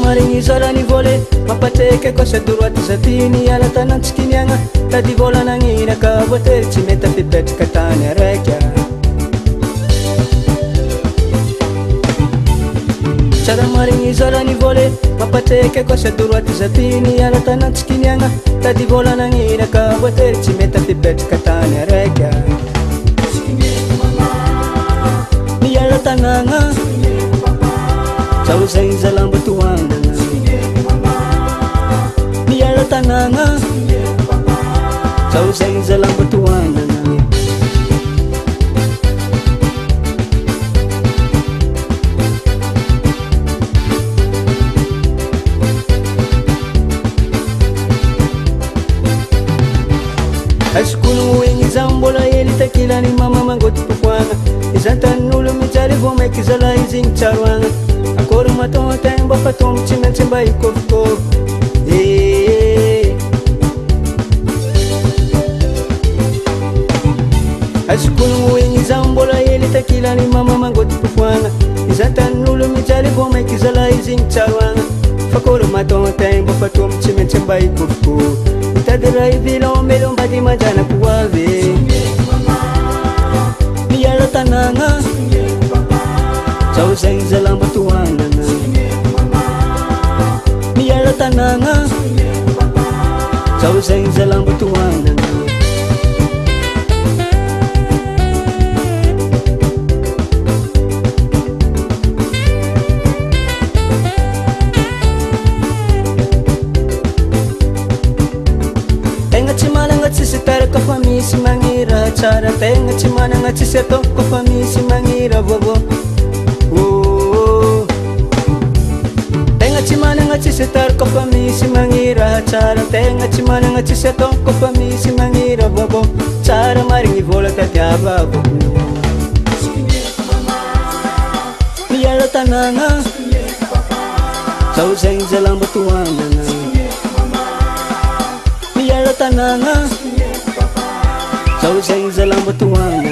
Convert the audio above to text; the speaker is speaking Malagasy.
marigny zarany volé mampatreka koa sady roaty zatiny ala tanantsikiniagna tady volanagninaka voatery tsy mety afipetraka tany araiky tsara marigny zarany volé mampatreka koa sady roaty zatiny ala tanantsikiniagna tady volanagninaka voatery tsy mety afipetraka tany araiky miala tanagna zaho zegny zalamba tohanana miala tanagna zaho zegny zalamba tohanana azokono igny zaho mbola hely takilany mama mangoty pokoagna izantanin'olo mijaly vo maiky zala izy igny tsaroagna akory matao ategna mba fatombo tsy maintsy mba hikovikôvo azokono igny zaho mbola hely takilany mama mangoty pokoagna izantanin'olo mijaly vo maiky zala izy igny tsaroagna fakory matao ategna mba fatombo tsy maintsy mba hikovikôvo mitady raha ivila omelo mbady majanako avy miala tanagna zaho zegny zalamba tohanana miala tanagna zaho zegny zalamba tohanana tegna tsy managna tsisy taraka fa misy magnira tsara tegna tsy managna tsisy ataoko fa misy magnira voavô tegna tsy managna tsisy taraka fa misy magnira tsara tegna tsy managna tsisy ataoko fa misy magnira voavô tsara marigny vola tadiavako miala tanagna zaho zegny zalamba tohanana miala tanagna zaho zegny zalamba tohanana